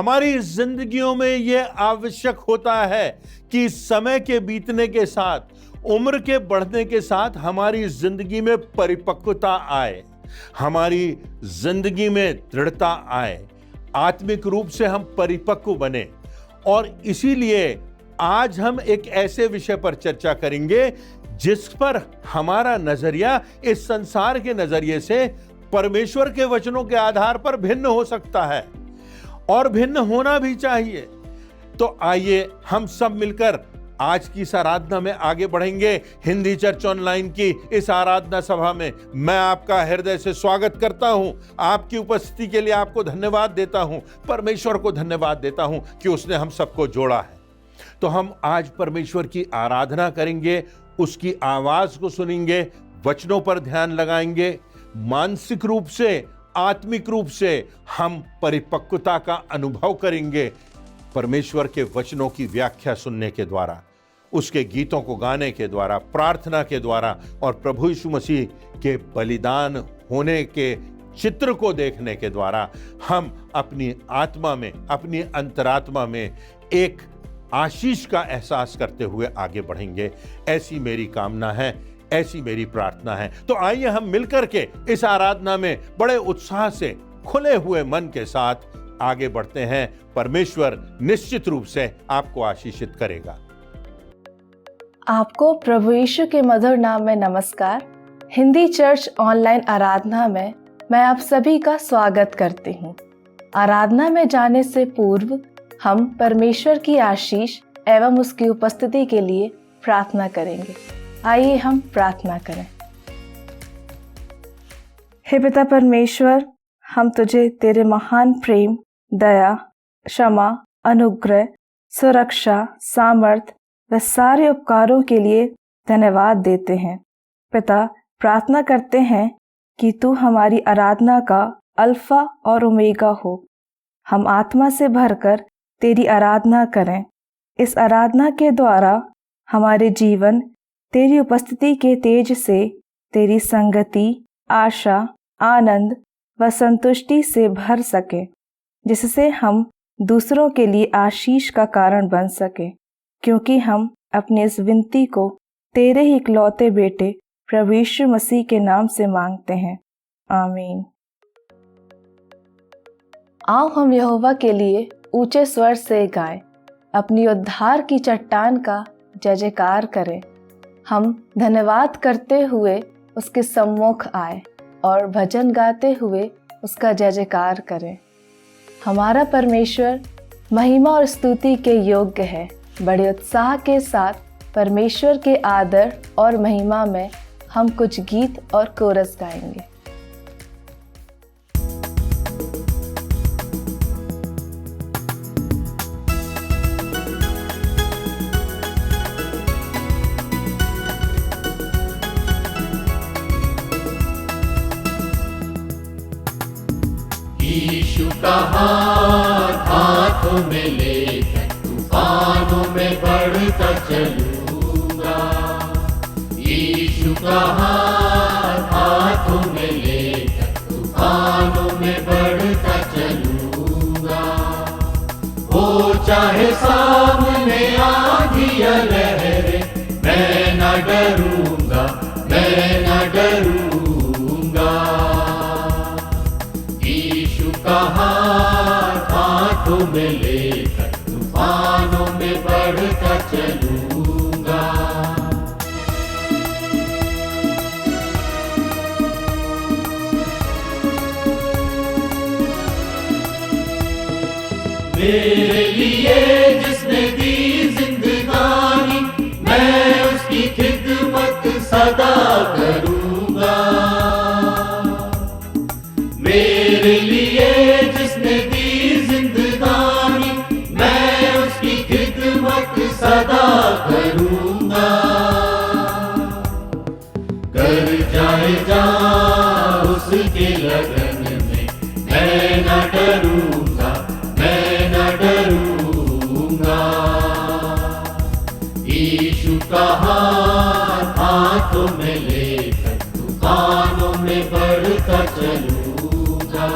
हमारी जिंदगियों में यह आवश्यक होता है कि समय के बीतने के साथ, उम्र के बढ़ने के साथ हमारी जिंदगी में परिपक्वता आए, हमारी जिंदगी में दृढ़ता आए, आत्मिक रूप से हम परिपक्व बने। और इसीलिए आज हम एक ऐसे विषय पर चर्चा करेंगे जिस पर हमारा नजरिया इस संसार के नजरिए से परमेश्वर के वचनों के आधार पर भिन्न हो सकता है और भिन्न होना भी चाहिए। तो आइए हम सब मिलकर आज की इस आराधना में आगे बढ़ेंगे। हिंदी चर्च ऑनलाइन की इस आराधना सभा में मैं आपका हृदय से स्वागत करता हूं। आपकी उपस्थिति के लिए आपको धन्यवाद देता हूं। परमेश्वर को धन्यवाद देता हूं कि उसने हम सबको जोड़ा है। तो हम आज परमेश्वर की आराधना करेंगे, उसकी आवाज को सुनेंगे, वचनों पर ध्यान लगाएंगे। मानसिक रूप से, आत्मिक रूप से हम परिपक्वता का अनुभव करेंगे परमेश्वर के वचनों की व्याख्या सुनने के द्वारा, उसके गीतों को गाने के द्वारा, प्रार्थना के द्वारा और प्रभु यीशु मसीह के बलिदान होने के चित्र को देखने के द्वारा हम अपनी आत्मा में, अपनी अंतरात्मा में एक आशीष का एहसास करते हुए आगे बढ़ेंगे। ऐसी मेरी कामना है, ऐसी मेरी प्रार्थना है। तो आइए हम मिलकर के इस आराधना में बड़े उत्साह से, खुले हुए मन के साथ आगे बढ़ते हैं। परमेश्वर निश्चित रूप से आपको आशीषित करेगा। आपको प्रभु यीशु के मधुर नाम में नमस्कार। हिंदी चर्च ऑनलाइन आराधना में मैं आप सभी का स्वागत करती हूँ। आराधना में जाने से पूर्व हम परमेश्वर की आशीष एवं उसकी उपस्थिति के लिए प्रार्थना करेंगे। आइए हम प्रार्थना करें। हे पिता परमेश्वर, हम तुझे तेरे महान प्रेम, दया, क्षमा, अनुग्रह, सुरक्षा, सामर्थ व सारे उपकारों के लिए धन्यवाद देते हैं। पिता, प्रार्थना करते हैं कि तू हमारी आराधना का अल्फा और ओमेगा हो। हम आत्मा से भरकर तेरी आराधना करें। इस आराधना के द्वारा हमारे जीवन तेरी उपस्थिति के तेज से, तेरी संगति, आशा, आनंद व संतुष्टि से भर सके, जिससे हम दूसरों के लिए आशीष का कारण बन सके, क्योंकि हम अपनी इस विनती को तेरे ही इकलौते बेटे प्रभु यीशु मसीह के नाम से मांगते हैं। आमीन। आओ हम यहोवा के लिए ऊंचे स्वर से गाएं, अपनी उद्धार की चट्टान का जय जयकार करें। हम धन्यवाद करते हुए उसके सम्मुख आए और भजन गाते हुए उसका जय जयकार करें। हमारा परमेश्वर महिमा और स्तुति के योग्य है। बड़े उत्साह के साथ परमेश्वर के आदर और महिमा में हम कुछ गीत और कोरस गाएंगे। यीशु का हाथ हाथों में लेकर तूफानों में बढ़ता चलूंगा। यीशु का हाथ हाथों में लेकर तूफानों में बढ़ता चलूंगा। वो चाहे सामने आंधी या लहरें, मैं न डरूंगा, मैं न डरूंगा। हाथ हाथों में लेकर तूफानों में बढ़ता चलूंगा। मेरे लिए जिसने दी जिंदगानी, मैं उसकी खिदमत सदा करूंगा। मेरे लिए जिसने दी जिंदगानी, मैं उसकी खिदमत सदा करूंगा। कर जाए जा उसके लगन में, मैं न डरूंगा, मैं न डरूंगा। यीशु का हाथ हाथों में लेकर तूफानों में बढ़ता चलूंगा।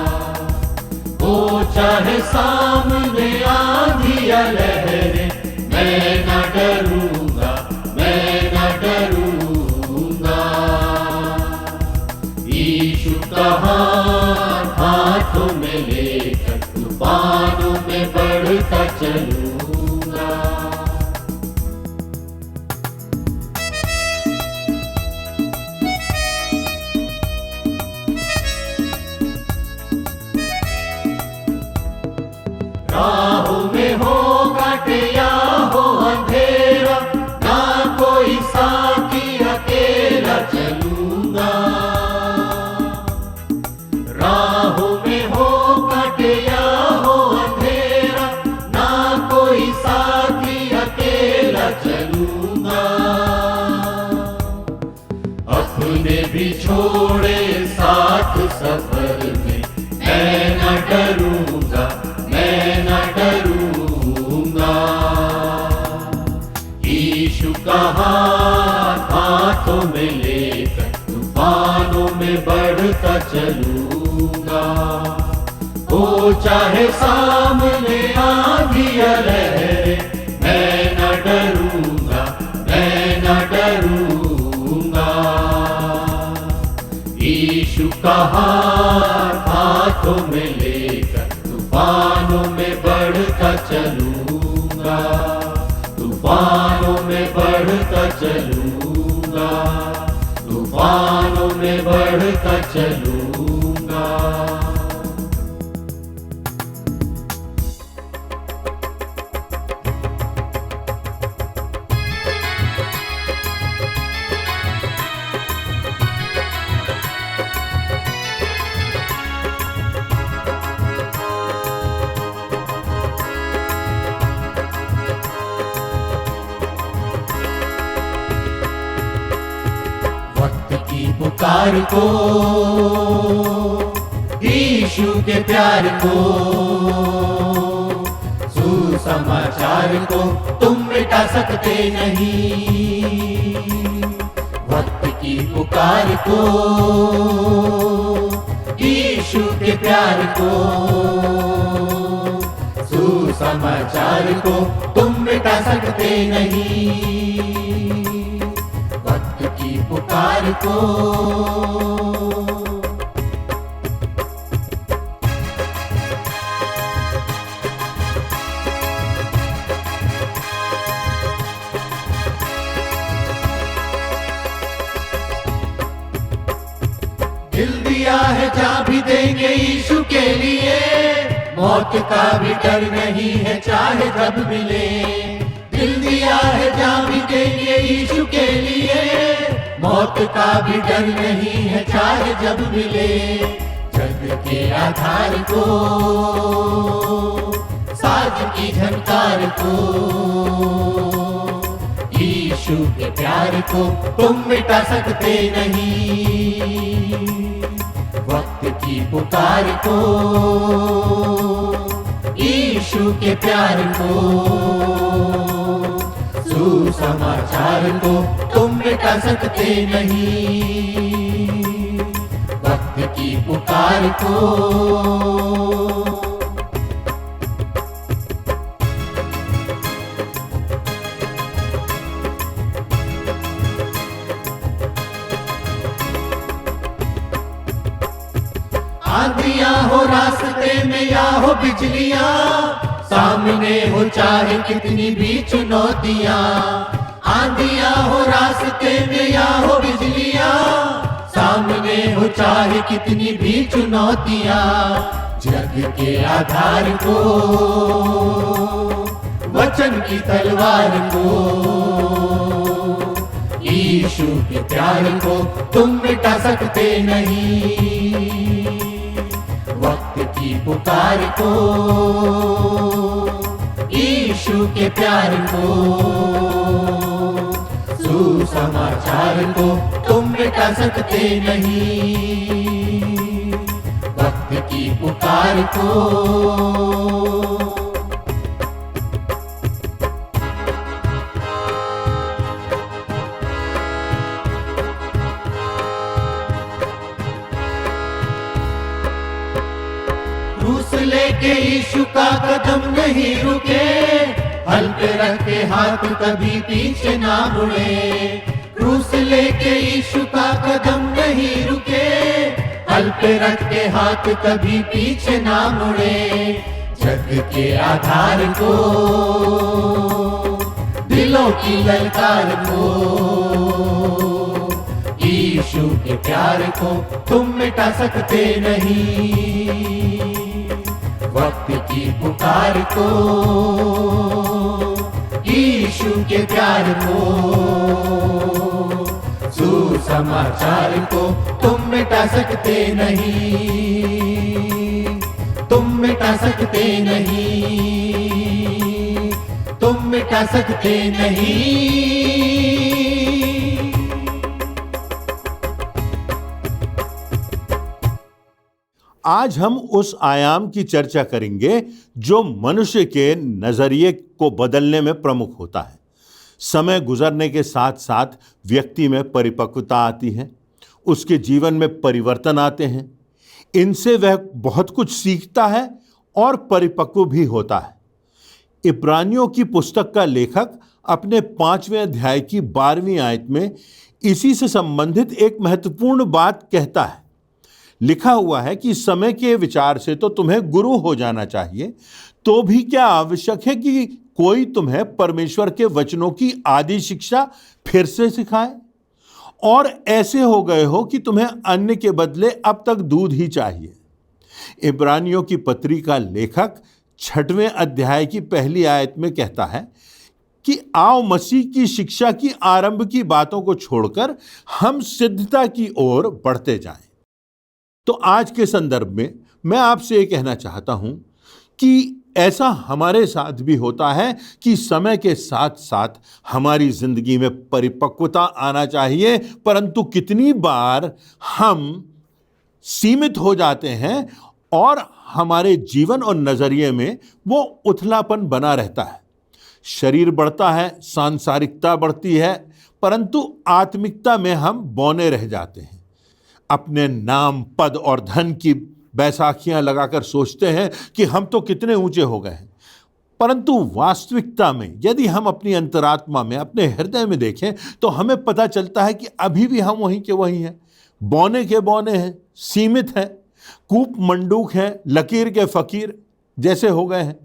वो चाहे सामने आंधी या लहरें, मैं न डरूंगा, मैं न डरूंगा। यीशु का हाथ हाथों में लेकर तूफानों में बढ़ता चलूंगा। राहों में हो कांटे या हो अंधेरा, ना कोई साथी अकेला चलूंगा। राहों में हो कांटे या हो अंधेरा, ना कोई साथी अकेला चलूंगा। अपने भी छोड़े साथ सफर में, मैं न डरूंगा, मैं न डरूंगा। यीशु का हाथ हाथों में लेकर तूफानों में बढ़ता चलूंगा। हो चाहे सामने आंधी या लहरें, मैं न डरूंगा, मैं न डरूंगा। यीशु का हाथ हाथों में लेकर तूफानों में बढ़ता चलूंगा, तूफानों में बढ़ता चलूंगा, तूफानों में बढ़ता चलूंगा। वक्त की पुकार को, यीशु के प्यार को, सुसमाचार को तुम मिटा सकते नहीं। वक्त की पुकार को, यीशु के प्यार को, सुसमाचार को तुम मिटा सकते नहीं। वक्त की पुकार को, दिल दिया है जा भी देंगे यीशु के लिए। मौत का भी डर नहीं है चाहे जब मिले। दिल दिया है जा भी देंगे यीशु के लिए। मौत का भी डर नहीं है चाहे जब मिले। जग के आधार को, साज की झनकार को, यीशु के प्यार को तुम मिटा सकते नहीं। वक्त की पुकार को, यीशु के प्यार को, सुसमाचार को तुम मिटा सकते नहीं। वक्त की पुकार को, आंधियां हो रास्ते में या हो बिजलियां, सामने हो चाहे कितनी भी चुनौतियां। आंधियां हो रास्ते में या हो बिजलियां, सामने हो चाहे कितनी भी चुनौतियां। जग के आधार को, वचन की तलवार को, यीशु के प्यार को तुम मिटा सकते नहीं। वक्त की पुकार को, यीशु के प्यार को, सुसमाचार को तुम मिटा सकते नहीं। वक्त की पुकार को, क्रूस लेके लेके यीशु का कदम नहीं रुके, हल पे रख के हाथ कभी पीछे ना मुड़े। क्रूस लेके यीशु का कदम नहीं रुके, हल पे रख के हाथ कभी पीछे ना मुड़े। जग के आधार को, दिलों की ललकार को, यीशु के प्यार को तुम मिटा सकते नहीं। वक्त की पुकार को, यीशु के प्यार को, सुसमाचार को तुम मिटा सकते नहीं, तुम मिटा सकते नहीं, तुम मिटा सकते नहीं। आज हम उस आयाम की चर्चा करेंगे जो मनुष्य के नजरिए को बदलने में प्रमुख होता है। समय गुजरने के साथ साथ व्यक्ति में परिपक्वता आती है, उसके जीवन में परिवर्तन आते हैं। इनसे वह बहुत कुछ सीखता है और परिपक्व भी होता है। इब्रानियों की पुस्तक का लेखक अपने 5वें अध्याय की 12वीं आयत में इसी से संबंधित एक महत्वपूर्ण बात कहता है। लिखा हुआ है कि समय के विचार से तो तुम्हें गुरु हो जाना चाहिए, तो भी क्या आवश्यक है कि कोई तुम्हें परमेश्वर के वचनों की आदि शिक्षा फिर से सिखाए? और ऐसे हो गए हो कि तुम्हें अन्न के बदले अब तक दूध ही चाहिए। इब्रानियों की पत्री का लेखक 6वें अध्याय की पहली आयत में कहता है कि आओ मसीह की शिक्षा की आरंभ की बातों को छोड़कर हम सिद्धता की ओर बढ़ते जाएं। तो आज के संदर्भ में मैं आपसे ये कहना चाहता हूं कि ऐसा हमारे साथ भी होता है कि समय के साथ साथ हमारी जिंदगी में परिपक्वता आना चाहिए, परंतु कितनी बार हम सीमित हो जाते हैं और हमारे जीवन और नजरिए में वो उथलापन बना रहता है। शरीर बढ़ता है, सांसारिकता बढ़ती है, परंतु आत्मिकता में हम बौने रह जाते हैं। अपने नाम, पद और धन की बैसाखियां लगाकर सोचते हैं कि हम तो कितने ऊंचे हो गए हैं, परंतु वास्तविकता में यदि हम अपनी अंतरात्मा में, अपने हृदय में देखें तो हमें पता चलता है कि अभी भी हम वहीं के वहीं हैं, बौने के बौने हैं, सीमित हैं, कूप मंडूक हैं, लकीर के फकीर जैसे हो गए हैं।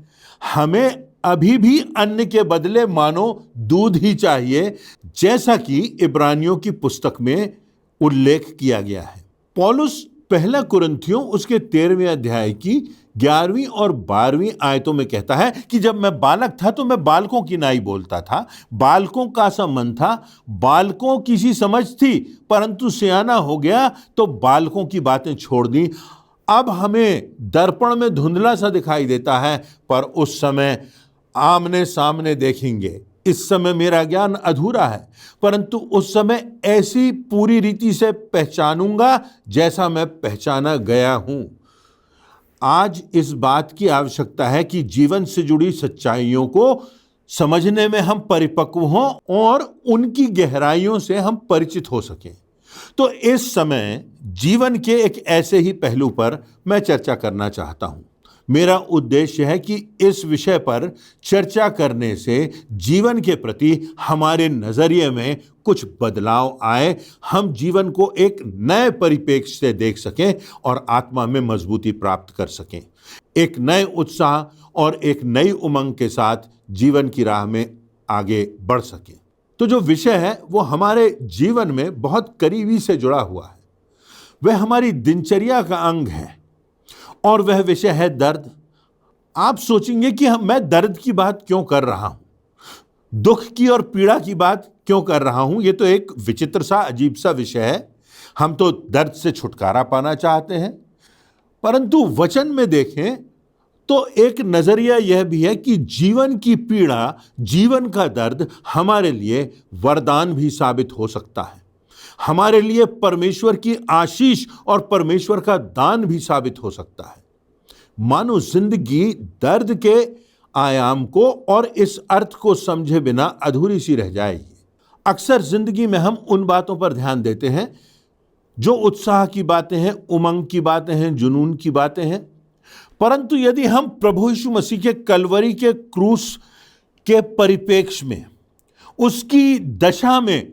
हमें अभी भी अन्न के बदले मानो दूध ही चाहिए, जैसा कि इब्रानियों की पुस्तक में उल्लेख किया गया है। पौलुस पहला कुरिन्थियों उसके 13वें अध्याय की 11वीं और 12वीं आयतों में कहता है कि जब मैं बालक था तो मैं बालकों की नाई बोलता था, बालकों का सा मन था, बालकों की सी समझ थी, परंतु सियाना हो गया तो बालकों की बातें छोड़ दी। अब हमें दर्पण में धुंधला सा दिखाई देता है, पर उस समय आमने सामने देखेंगे। इस समय मेरा ज्ञान अधूरा है, परंतु उस समय ऐसी पूरी रीति से पहचानूंगा जैसा मैं पहचाना गया हूं। आज इस बात की आवश्यकता है कि जीवन से जुड़ी सच्चाइयों को समझने में हम परिपक्व हों और उनकी गहराइयों से हम परिचित हो सकें। तो इस समय जीवन के एक ऐसे ही पहलू पर मैं चर्चा करना चाहता हूं। मेरा उद्देश्य है कि इस विषय पर चर्चा करने से जीवन के प्रति हमारे नजरिए में कुछ बदलाव आए, हम जीवन को एक नए परिप्रेक्ष्य से देख सकें और आत्मा में मजबूती प्राप्त कर सकें, एक नए उत्साह और एक नई उमंग के साथ जीवन की राह में आगे बढ़ सकें। तो जो विषय है वो हमारे जीवन में बहुत करीबी से जुड़ा हुआ है, वह हमारी दिनचर्या का अंग है और वह विषय है दर्द। आप सोचेंगे कि मैं दर्द की बात क्यों कर रहा हूं, दुख की और पीड़ा की बात क्यों कर रहा हूं। यह तो एक विचित्र सा, अजीब सा विषय है। हम तो दर्द से छुटकारा पाना चाहते हैं, परंतु वचन में देखें तो एक नजरिया यह भी है कि जीवन की पीड़ा, जीवन का दर्द हमारे लिए वरदान भी साबित हो सकता है, हमारे लिए परमेश्वर की आशीष और परमेश्वर का दान भी साबित हो सकता है। मानो जिंदगी दर्द के आयाम को और इस अर्थ को समझे बिना अधूरी सी रह जाएगी। अक्सर जिंदगी में हम उन बातों पर ध्यान देते हैं जो उत्साह की बातें हैं, उमंग की बातें हैं, जुनून की बातें हैं, परंतु यदि हम प्रभु यीशु मसीह के कलवरी के क्रूस के परिप्रेक्ष्य में, उसकी दशा में,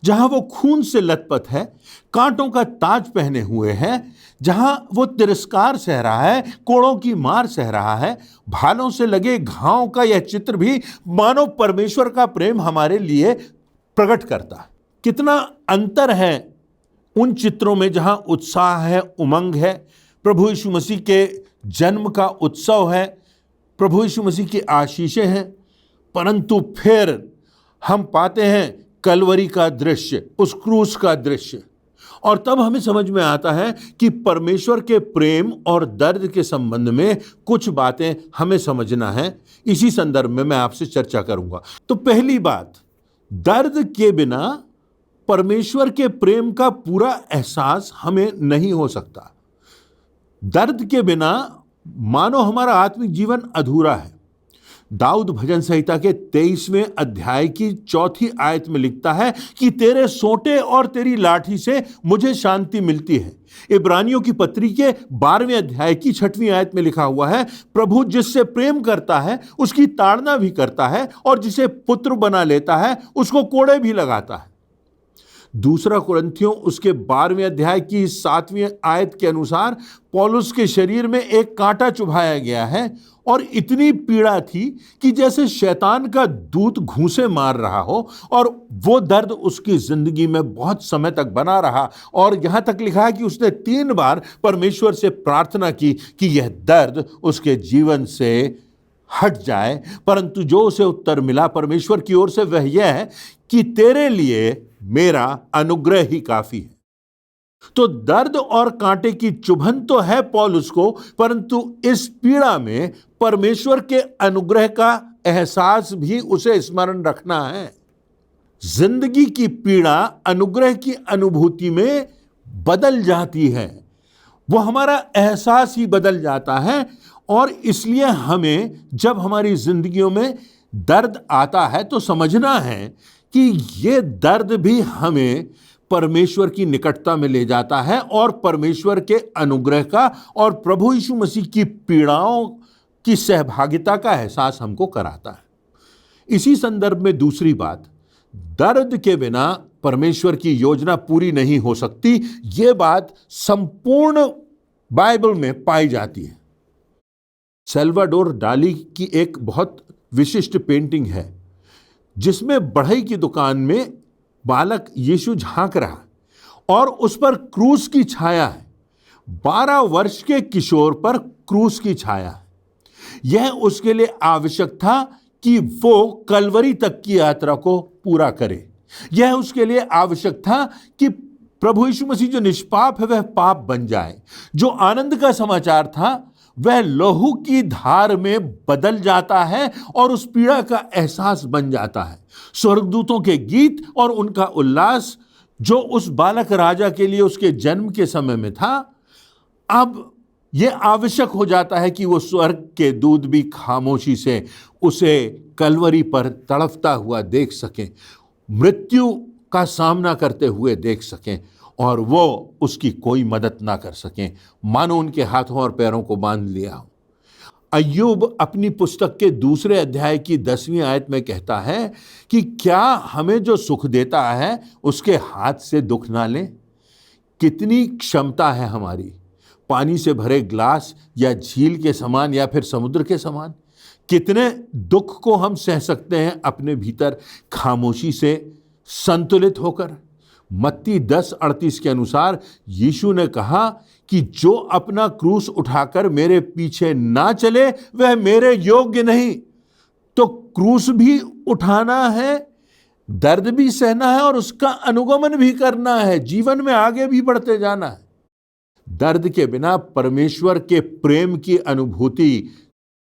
जहां वो खून से लथपथ है, कांटों का ताज पहने हुए है, जहां वो तिरस्कार सह रहा है, कोड़ों की मार सह रहा है, भालों से लगे घावों का यह चित्र भी मानो परमेश्वर का प्रेम हमारे लिए प्रकट करता है। कितना अंतर है उन चित्रों में जहां उत्साह है, उमंग है, प्रभु यीशु मसीह के जन्म का उत्सव है, प्रभु यीशु मसीह की आशीषें हैं, परंतु फिर हम पाते हैं कलवरी का दृश्य, उस क्रूस का दृश्य, और तब हमें समझ में आता है कि परमेश्वर के प्रेम और दर्द के संबंध में कुछ बातें हमें समझना है। इसी संदर्भ में मैं आपसे चर्चा करूंगा। तो पहली बात, दर्द के बिना परमेश्वर के प्रेम का पूरा एहसास हमें नहीं हो सकता। दर्द के बिना मानो हमारा आत्मिक जीवन अधूरा है। दाऊद भजन संहिता के 23वें अध्याय की 4थी आयत में लिखता है कि तेरे सोंटे और तेरी लाठी से मुझे शांति मिलती है। इब्रानियों की पत्री के 12वें अध्याय की 6वीं आयत में लिखा हुआ है, प्रभु जिससे प्रेम करता है उसकी ताड़ना भी करता है, और जिसे पुत्र बना लेता है उसको कोड़े भी लगाता है। दूसरा कुरिन्थियों उसके 12वें अध्याय की 7वीं आयत के अनुसार पौलुस के शरीर में एक कांटा चुभाया गया है, और इतनी पीड़ा थी कि जैसे शैतान का दूत घूंसे मार रहा हो, और वो दर्द उसकी जिंदगी में बहुत समय तक बना रहा। और यहां तक लिखा है कि उसने 3 बार परमेश्वर से प्रार्थना की कि यह दर्द उसके जीवन से हट जाए, परंतु जो उसे उत्तर मिला परमेश्वर की ओर से वह यह है कि तेरे लिए मेरा अनुग्रह ही काफी है। तो दर्द और कांटे की चुभन तो है पौलुस को, परंतु इस पीड़ा में परमेश्वर के अनुग्रह का एहसास भी उसे स्मरण रखना है। जिंदगी की पीड़ा अनुग्रह की अनुभूति में बदल जाती है, वो हमारा एहसास ही बदल जाता है। और इसलिए हमें जब हमारी जिंदगियों में दर्द आता है तो समझना है कि ये दर्द भी हमें परमेश्वर की निकटता में ले जाता है, और परमेश्वर के अनुग्रह का और प्रभु यीशु मसीह की पीड़ाओं की सहभागिता का एहसास हमको कराता है। इसी संदर्भ में दूसरी बात, दर्द के बिना परमेश्वर की योजना पूरी नहीं हो सकती। ये बात संपूर्ण बाइबल में पाई जाती है। सल्वाडोर डाली की एक बहुत विशिष्ट पेंटिंग है जिसमें बढ़ई की दुकान में बालक यीशु झांक रहा और उस पर क्रूस की छाया है। 12 वर्ष के किशोर पर क्रूस की छाया है। यह उसके लिए आवश्यक था कि वो कलवरी तक की यात्रा को पूरा करे। यह उसके लिए आवश्यक था कि प्रभु यीशु मसीह जो निष्पाप है वह पाप बन जाए। जो आनंद का समाचार था वह लहू की धार में बदल जाता है और उस पीड़ा का एहसास बन जाता है। स्वर्गदूतों के गीत और उनका उल्लास जो उस बालक राजा के लिए उसके जन्म के समय में था, अब यह आवश्यक हो जाता है कि वो स्वर्ग के दूत भी खामोशी से उसे कलवरी पर तड़फता हुआ देख सकें, मृत्यु का सामना करते हुए देख सकें, और वो उसकी कोई मदद ना कर सकें, मानो उनके हाथों और पैरों को बांध लिया हो। अय्यूब अपनी पुस्तक के 2 अध्याय की 10वीं आयत में कहता है कि क्या हमें जो सुख देता है उसके हाथ से दुख ना लें। कितनी क्षमता है हमारी, पानी से भरे ग्लास या झील के समान या फिर समुद्र के समान। कितने दुख को हम सह सकते हैं अपने भीतर खामोशी से संतुलित होकर। मत्ती 10:38 के अनुसार यीशु ने कहा कि जो अपना क्रूस उठाकर मेरे पीछे ना चले वह मेरे योग्य नहीं। तो क्रूस भी उठाना है, दर्द भी सहना है और उसका अनुगमन भी करना है, जीवन में आगे भी बढ़ते जाना है। दर्द के बिना परमेश्वर के प्रेम की अनुभूति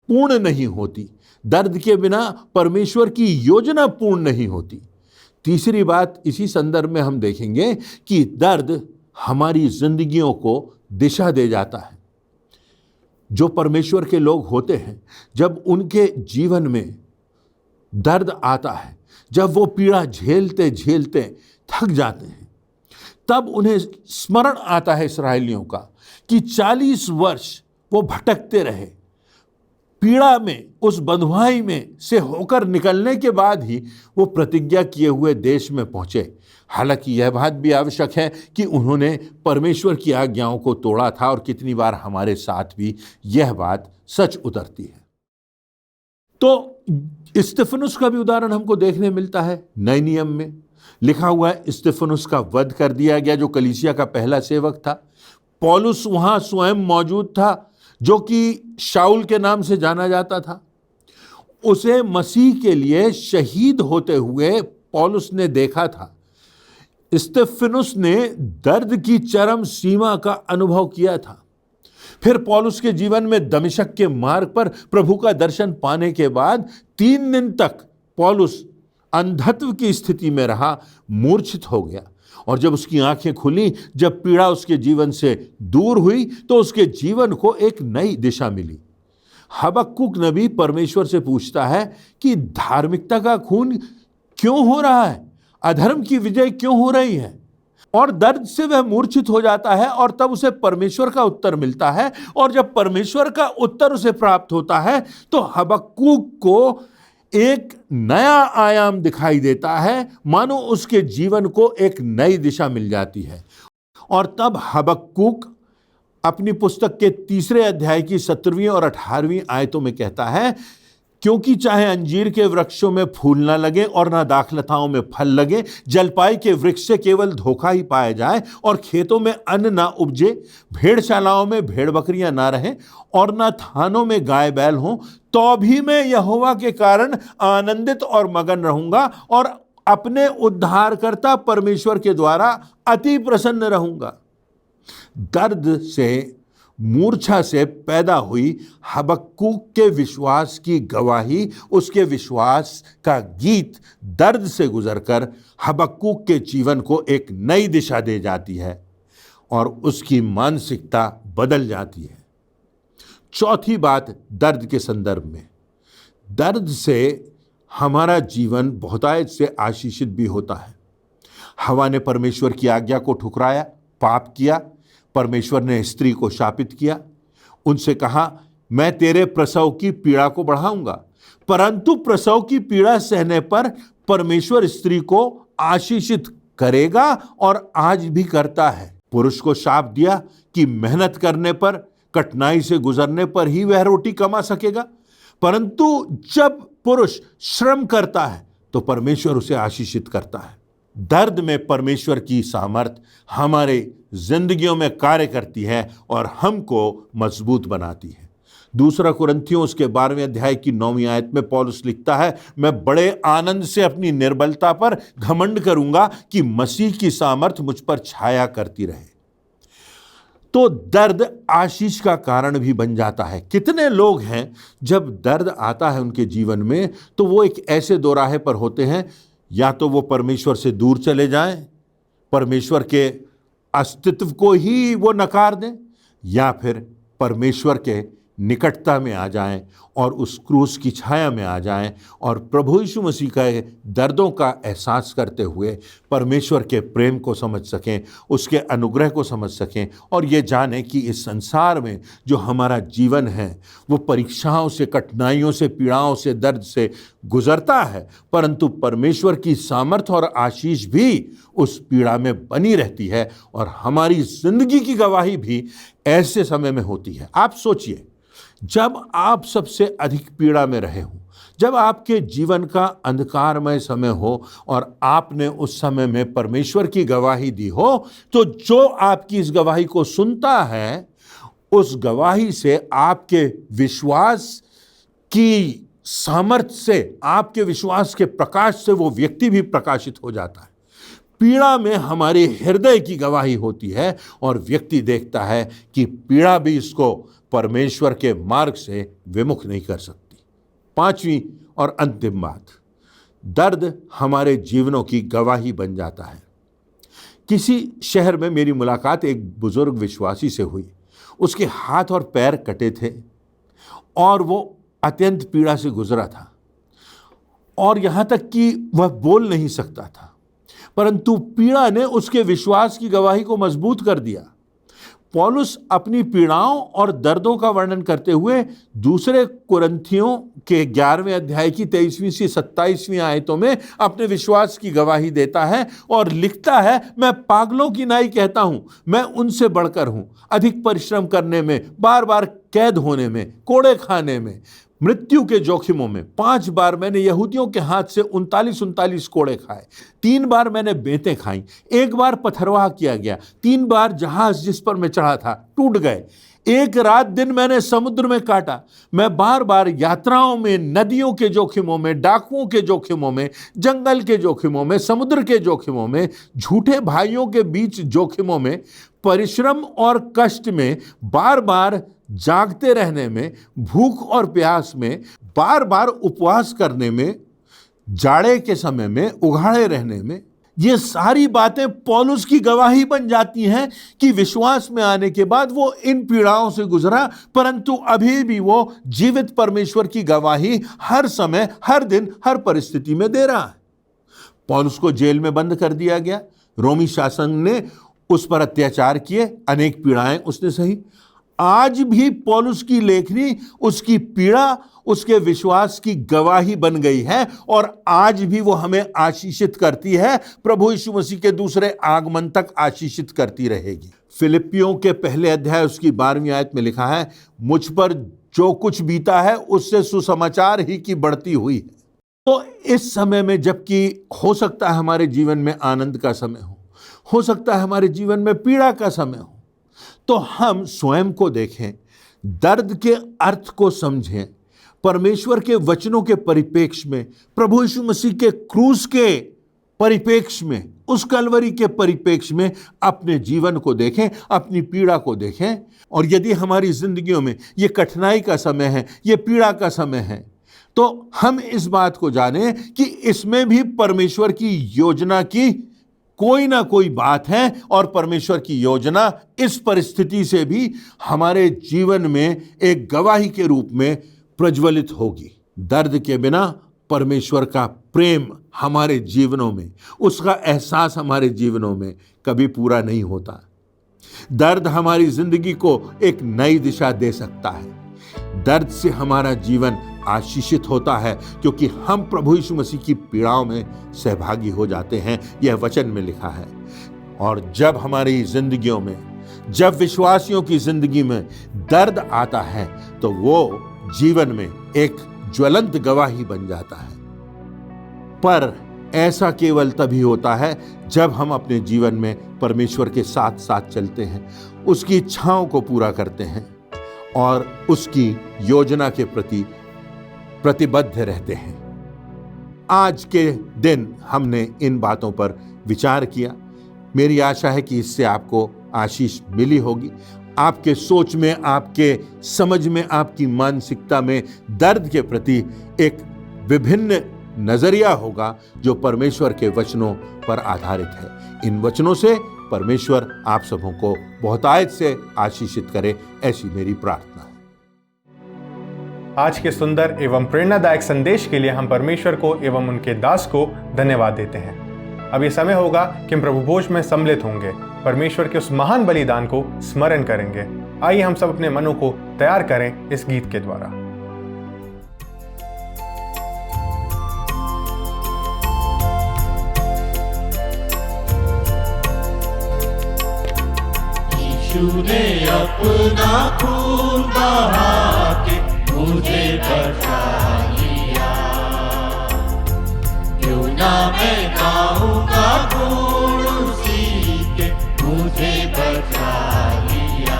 पूर्ण नहीं होती। दर्द के बिना परमेश्वर की योजना पूर्ण नहीं होती। तीसरी बात इसी संदर्भ में हम देखेंगे कि दर्द हमारी जिंदगियों को दिशा दे जाता है। जो परमेश्वर के लोग होते हैं, जब उनके जीवन में दर्द आता है, जब वो पीड़ा झेलते झेलते थक जाते हैं, तब उन्हें स्मरण आता है इस्राएलियों का कि 40 वर्ष वो भटकते रहे। पीड़ा में, उस बंधुआई में से होकर निकलने के बाद ही वो प्रतिज्ञा किए हुए देश में पहुंचे। हालांकि यह बात भी आवश्यक है कि उन्होंने परमेश्वर की आज्ञाओं को तोड़ा था, और कितनी बार हमारे साथ भी यह बात सच उतरती है। तो स्तिफनुस का भी उदाहरण हमको देखने मिलता है। नए नियम में लिखा हुआ है, स्तिफनुस का वध कर दिया गया, जो कलीसिया का पहला सेवक था। पौलुस वहां स्वयं मौजूद था, जो कि शाऊल के नाम से जाना जाता था। उसे मसीह के लिए शहीद होते हुए पौलुस ने देखा था। स्तिफनुस ने दर्द की चरम सीमा का अनुभव किया था। फिर पौलुस के जीवन में दमिश्क के मार्ग पर प्रभु का दर्शन पाने के बाद 3 दिन तक पौलुस अंधत्व की स्थिति में रहा, मूर्छित हो गया। और जब उसकी आंखें खुली, जब पीड़ा उसके जीवन से दूर हुई, तो उसके जीवन को एक नई दिशा मिली। हबक्कुक नबी परमेश्वर से पूछता है कि धार्मिकता का खून क्यों हो रहा है, अधर्म की विजय क्यों हो रही है। और दर्द से वह मूर्छित हो जाता है, और तब उसे परमेश्वर का उत्तर मिलता है। और जब परमेश्वर का उत्तर उसे प्राप्त होता है, तो हबक्कुक को एक नया आयाम दिखाई देता है, मानो उसके जीवन को एक नई दिशा मिल जाती है। और तब हबक्कुक अपनी पुस्तक के 3 अध्याय की 17वीं और 18वीं आयतों में कहता है, क्योंकि चाहे अंजीर के वृक्षों में फूल ना लगे और ना दाखलताओं में फल लगे, जलपाई के वृक्ष से केवल धोखा ही पाया जाए, और खेतों में अन्न ना उपजे, भेड़शालाओं में भेड़ बकरियां ना रहें, और ना थानों में गाय बैल हों, तो भी मैं यहोवा के कारण आनंदित और मगन रहूंगा, और अपने उद्धारकर्ता परमेश्वर के द्वारा अति प्रसन्न रहूंगा। दर्द से, मूर्छा से पैदा हुई हबक्कुक के विश्वास की गवाही, उसके विश्वास का गीत दर्द से गुजरकर हबक्कुक के जीवन को एक नई दिशा दे जाती है, और उसकी मानसिकता बदल जाती है। चौथी बात, दर्द के संदर्भ में, दर्द से हमारा जीवन बहुतायत से आशीषित भी होता है। हवा ने परमेश्वर की आज्ञा को ठुकराया, पाप किया। परमेश्वर ने स्त्री को शापित किया, उनसे कहा, मैं तेरे प्रसव की पीड़ा को बढ़ाऊंगा। परंतु प्रसव की पीड़ा सहने पर परमेश्वर स्त्री को आशीषित करेगा, और आज भी करता है। पुरुष को शाप दिया कि मेहनत करने पर, कठिनाई से गुजरने पर ही वह रोटी कमा सकेगा, परंतु जब पुरुष श्रम करता है तो परमेश्वर उसे आशीषित करता है। दर्द में परमेश्वर की सामर्थ हमारे जिंदगियों में कार्य करती है और हमको मजबूत बनाती है। 2 कुरिन्थियों उसके 12वें अध्याय की 9वीं आयत में पौलुस लिखता है, मैं बड़े आनंद से अपनी निर्बलता पर घमंड करूंगा कि मसीह की सामर्थ मुझ पर छाया करती रहे। तो दर्द आशीष का कारण भी बन जाता है। कितने लोग हैं जब दर्द आता है उनके जीवन में, तो वो एक ऐसे दोराहे पर होते हैं, या तो वो परमेश्वर से दूर चले जाएं, परमेश्वर के अस्तित्व को ही वो नकार दें, या फिर परमेश्वर के निकटता में आ जाएं और उस क्रूस की छाया में आ जाएं, और प्रभु यीशु मसीह का दर्दों का एहसास करते हुए परमेश्वर के प्रेम को समझ सकें, उसके अनुग्रह को समझ सकें, और ये जानें कि इस संसार में जो हमारा जीवन है वो परीक्षाओं से, कठिनाइयों से, पीड़ाओं से, दर्द से गुजरता है, परंतु परमेश्वर की सामर्थ और आशीष भी उस पीड़ा में बनी रहती है, और हमारी जिंदगी की गवाही भी ऐसे समय में होती है। आप सोचिए, जब आप सबसे अधिक पीड़ा में रहे हो, जब आपके जीवन का अंधकारमय समय हो और आपने उस समय में परमेश्वर की गवाही दी हो, तो जो आपकी इस गवाही को सुनता है, उस गवाही से आपके विश्वास की सामर्थ्य से, आपके विश्वास के प्रकाश से वो व्यक्ति भी प्रकाशित हो जाता है। पीड़ा में हमारे हृदय की गवाही होती है, और व्यक्ति देखता है कि पीड़ा भी इसको परमेश्वर के मार्ग से विमुख नहीं कर सकती। 5वीं और अंतिम बात, दर्द हमारे जीवनों की गवाही बन जाता है। किसी शहर में मेरी मुलाकात एक बुजुर्ग विश्वासी से हुई। उसके हाथ और पैर कटे थे, और वो अत्यंत पीड़ा से गुजरा था, और यहाँ तक कि वह बोल नहीं सकता था, परंतु पीड़ा ने उसके विश्वास की गवाही को मजबूत कर दिया। पौलुस अपनी पीड़ाओं और दर्दों का वर्णन करते हुए दूसरे कुरिन्थियों के 11वें अध्याय की 23वीं से 27वीं आयतों में अपने विश्वास की गवाही देता है और लिखता है, मैं पागलों की नाई कहता हूं, मैं उनसे बढ़कर हूं, अधिक परिश्रम करने में, बार बार कैद होने में, कोड़े खाने में, मृत्यु के जोखिमों में। 5 बार मैंने यहूदियों के हाथ से 39 कोड़े खाए, 3 बार मैंने बेंतें खाई, 1 बार पथरवाह किया गया, 3 बार जहाज जिस पर मैं चढ़ा था टूट गए, 1 रात दिन मैंने समुद्र में काटा। मैं बार बार यात्राओं में, नदियों के जोखिमों में, डाकुओं के जोखिमों में, जंगल के जोखिमों में, समुद्र के जोखिमों में, झूठे भाइयों के बीच जोखिमों में, परिश्रम और कष्ट में, बार बार जागते रहने में, भूख और प्यास में, बार बार उपवास करने में, जाड़े के समय में उघाड़े रहने में, ये सारी बातें पौलुस की गवाही बन जाती हैं कि विश्वास में आने के बाद वो इन पीड़ाओं से गुजरा, परंतु अभी भी वो जीवित परमेश्वर की गवाही हर समय, हर दिन, हर परिस्थिति में दे रहा है। पौलुस को जेल में बंद कर दिया गया, रोमी शासन ने उस पर अत्याचार किए, अनेक पीड़ाएं उसने सही। आज भी पौलुस की लेखनी उसकी पीड़ा, उसके विश्वास की गवाही बन गई है और आज भी वो हमें आशीषित करती है, प्रभु यीशु मसीह के दूसरे आगमन तक आशीषित करती रहेगी। फिलिप्पियों के पहले अध्याय उसकी 12वीं आयत में लिखा है, मुझ पर जो कुछ बीता है उससे सुसमाचार ही की बढ़ती हुई है। तो इस समय में, जबकि हो सकता है हमारे जीवन में आनंद का समय हो सकता है हमारे जीवन में पीड़ा का समय हो, तो हम स्वयं को देखें, दर्द के अर्थ को समझें, परमेश्वर के वचनों के परिप्रेक्ष्य में, प्रभु यीशु मसीह के क्रूस के परिप्रेक्ष्य में, उस कलवरी के परिप्रेक्ष्य में अपने जीवन को देखें, अपनी पीड़ा को देखें। और यदि हमारी जिंदगियों में ये कठिनाई का समय है, ये पीड़ा का समय है, तो हम इस बात को जानें कि इसमें भी परमेश्वर की योजना की कोई ना कोई बात है और परमेश्वर की योजना इस परिस्थिति से भी हमारे जीवन में एक गवाही के रूप में प्रज्वलित होगी। दर्द के बिना परमेश्वर का प्रेम हमारे जीवनों में, उसका एहसास हमारे जीवनों में कभी पूरा नहीं होता। दर्द हमारी जिंदगी को एक नई दिशा दे सकता है। दर्द से हमारा जीवन आशीषित होता है क्योंकि हम प्रभु यीशु मसीह की पीड़ाओं में सहभागी हो जाते हैं, यह वचन में लिखा है। और जब हमारी जिंदगियों में, जब विश्वासियों की जिंदगी में दर्द आता है तो वो जीवन में एक ज्वलंत गवाही बन जाता है। पर ऐसा केवल तभी होता है जब हम अपने जीवन में परमेश्वर के साथ साथ चलते हैं, उसकी इच्छाओं को पूरा करते हैं और उसकी योजना के प्रति प्रतिबद्ध रहते हैं। आज के दिन हमने इन बातों पर विचार किया। मेरी आशा है कि इससे आपको आशीष मिली होगी। आपके सोच में, आपके समझ में, आपकी मानसिकता में दर्द के प्रति एक विभिन्न नजरिया होगा जो परमेश्वर के वचनों पर आधारित है। इन वचनों से परमेश्वर आप सबों को बहुतायत से आशीषित करे, ऐसी मेरी प्रार्थना है। आज के सुंदर एवं प्रेरणादायक संदेश के लिए हम परमेश्वर को एवं उनके दास को धन्यवाद देते हैं। अब ये समय होगा कि हम प्रभु भोज में सम्मिलित होंगे, परमेश्वर के उस महान बलिदान को स्मरण करेंगे। आइए हम सब अपने मनों को तैयार करें इस गीत के द्वारा। यीशु ने अपना खून बहा के मुझे बचा लिया, क्यों ना मैं गाऊंगा गुण उसी के, मुझे बचा लिया।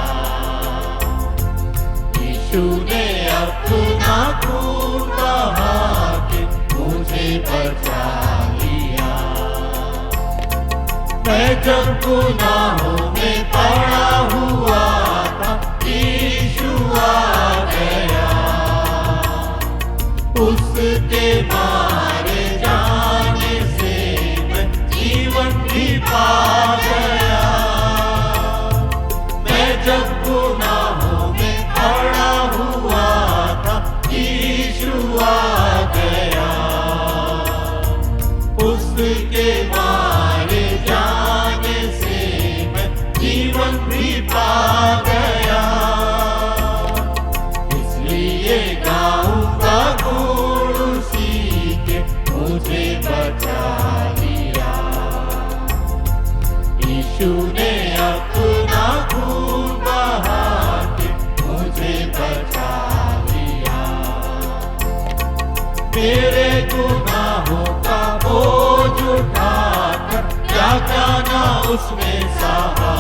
यीशु ने अपना खून बहा के मुझे बचा लिया। मैं जब गुनाहों में पड़ा हुआ था, यीशु आ गया, उसके मारे जाने से मैं जीवन भी पा गया। मैं जब गुनाहों में पड़ा हुआ था, यीशु आ गया, उसके मारे जाने से मैं जीवन भी पा गया, इसलिए गाऊंगा गुण उसी के, मुझे बचा लिया। यीशु ने अपना खून बहा के मुझे बचा लिया। मेरे गुनाहों का बोझ उठाकर क्या क्या ना उसने सहा,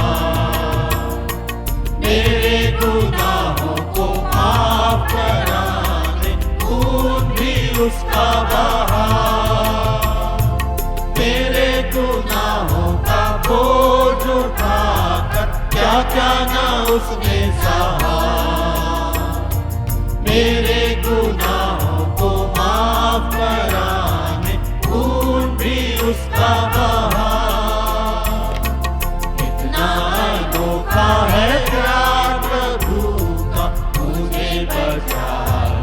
मेरे गुनाहों को माफ कराने खून भी उसका बहा। मेरे गुनाहों का बोझ उठाकर क्या क्या ना उसने सहा, मेरे गुनाहों को माफ कराने खून भी उसका बहा। इतना अनोखा है प्यार प्रभु का, मुझे बचा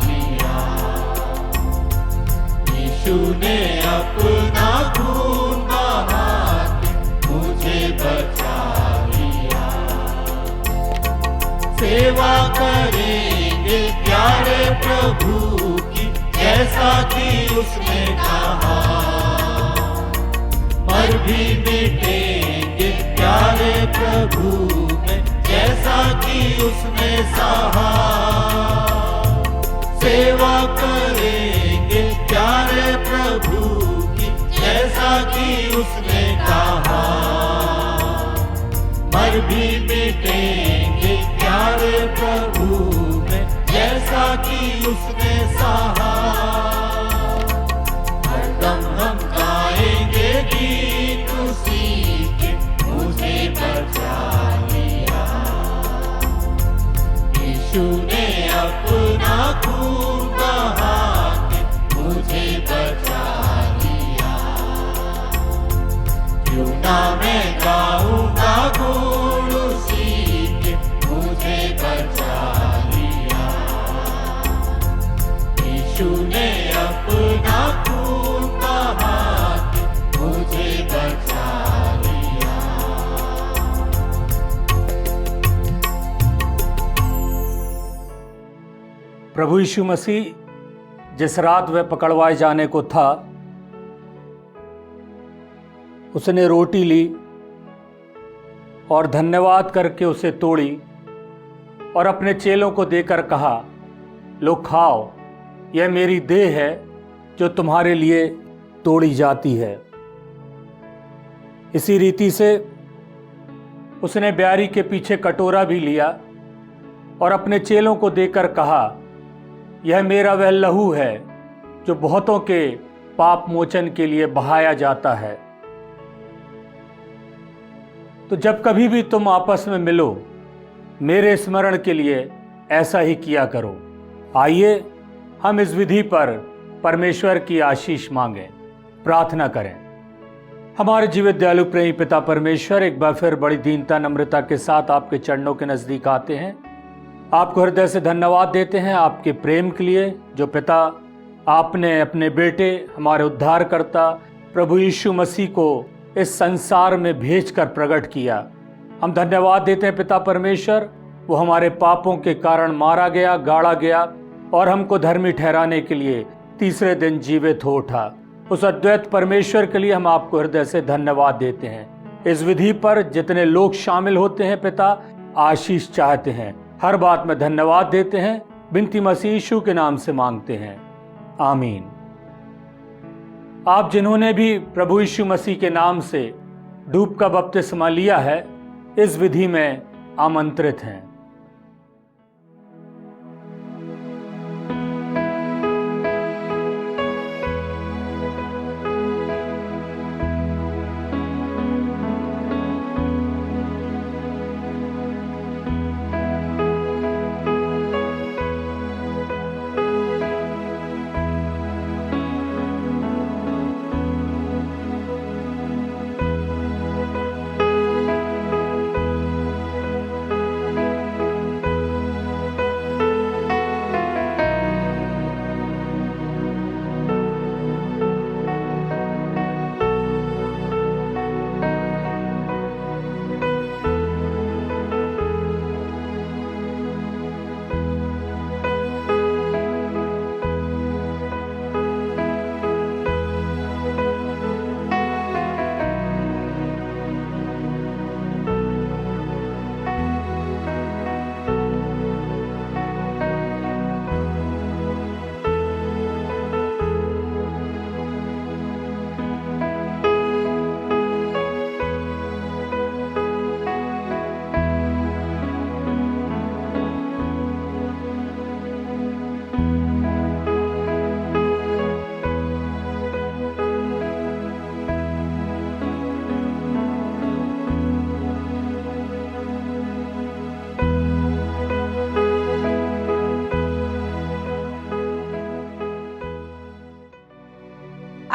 लिया। यीशु ने अपना खून बहा के मुझे बचा लिया। सेवा करेंगे प्यारे प्रभु की, जैसा कि उसने कहा, मर भी मिटेंगे प्यारे प्रभु में, जैसा कि उसने सहा। सेवा करेंगे प्यारे प्रभु की, जैसा कि उसने कहा, मर भी मिटेंगे प्यारे प्रभु में, जैसा कि उसने सहा। हरदम हम गाएंगे गीत उसी के, मुझे बचा लिया। यीशु ने अपना खून बहा के मुझे बचा लिया। क्यों ना मैं गाऊंगा गुण उसी के, मुझे बचा लिया। यीशु ने अपना खून बहा के मुझे बचा लिया। प्रभु यीशु मसीह जिस रात वह पकड़वाए जाने को था, उसने रोटी ली और धन्यवाद करके उसे तोड़ी और अपने चेलों को देकर कहा, लो खाओ, यह मेरी देह है जो तुम्हारे लिए तोड़ी जाती है। इसी रीति से उसने ब्यारी के पीछे कटोरा भी लिया और अपने चेलों को देकर कहा, यह मेरा वह लहू है जो बहुतों के पाप मोचन के लिए बहाया जाता है। तो जब कभी भी तुम आपस में मिलो, मेरे स्मरण के लिए ऐसा ही किया करो। आइए हम इस विधि पर परमेश्वर की आशीष मांगें, प्रार्थना करें। हमारे जीवित दयालु प्रेमी पिता परमेश्वर, एक बार फिर बड़ी दीनता नम्रता के साथ आपके चरणों के नजदीक आते हैं। आपको हृदय से धन्यवाद देते हैं आपके प्रेम के लिए, जो पिता आपने अपने बेटे हमारे उद्धारकर्ता प्रभु यीशु मसीह को इस संसार में भेजकर प्रकट किया। हम धन्यवाद देते हैं पिता परमेश्वर, वो हमारे पापों के कारण मारा गया, गाड़ा गया और हमको धर्मी ठहराने के लिए तीसरे दिन जीवित हो उठा। उस अद्वैत परमेश्वर के लिए हम आपको हृदय से धन्यवाद देते हैं। इस विधि पर जितने लोग शामिल होते हैं पिता, आशीष चाहते हैं, हर बात में धन्यवाद देते हैं। बिनती मसीह यीशु के नाम से मांगते हैं, आमीन। आप जिन्होंने भी प्रभु यीशु मसीह के नाम से डूब का बपतिस्मा लिया है, इस विधि में आमंत्रित हैं।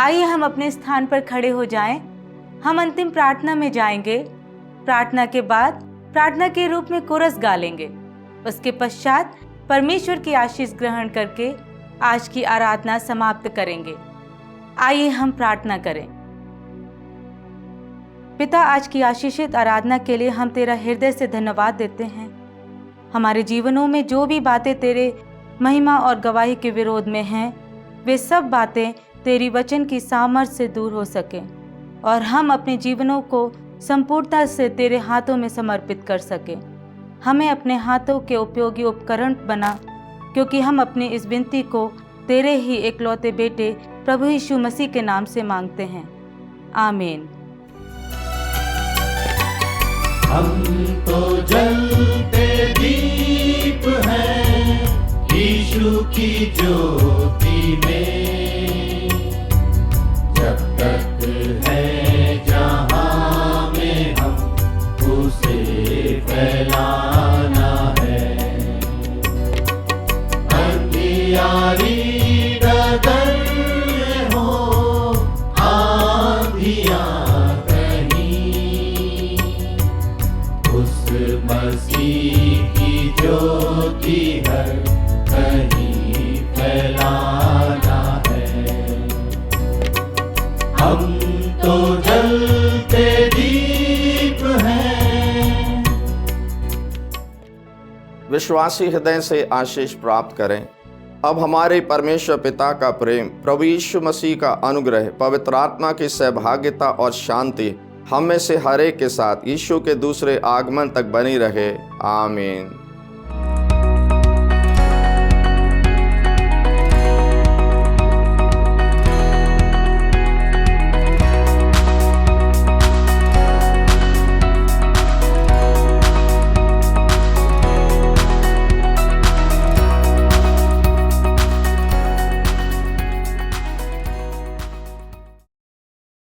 आइए हम अपने स्थान पर खड़े हो जाएं। हम अंतिम प्रार्थना में जाएंगे। प्रार्थना के बाद प्रार्थना के रूप में कोरस गा लेंगे। उसके पश्चात परमेश्वर की आशीष ग्रहण करके आज की आराधना समाप्त करेंगे। आइए हम प्रार्थना करें। पिता, आज की आशीषित आराधना के लिए हम तेरा हृदय से धन्यवाद देते हैं। हमारे जीवनों में जो भी बातें तेरे महिमा और गवाही के विरोध में हैं, वे सब बातें तेरी वचन की सामर्थ्य से दूर हो सकें और हम अपने जीवनों को संपूर्णता से तेरे हाथों में समर्पित कर सकें। हमें अपने हाथों के उपयोगी उपकरण बना, क्योंकि हम अपनी इस विनती को तेरे ही इकलौते बेटे प्रभु यीशु मसीह के नाम से मांगते हैं। आमीन। हम तो जलते दीप हैं यीशु की ज्योति में, जब तक है जहां में हम उसे फैलाना है। अंधियारी डगर में हो आंधियां कहीं, उस मसीह की ज्योति हर कहीं फैलाना है। हम तो जलते दीप हैं। विश्वासी हृदय से आशीष प्राप्त करें। अब हमारे परमेश्वर पिता का प्रेम, प्रभु यीशु मसीह का अनुग्रह, पवित्र आत्मा की सहभागिता और शांति हम में से हर एक के साथ यीशु के दूसरे आगमन तक बनी रहे। आमीन।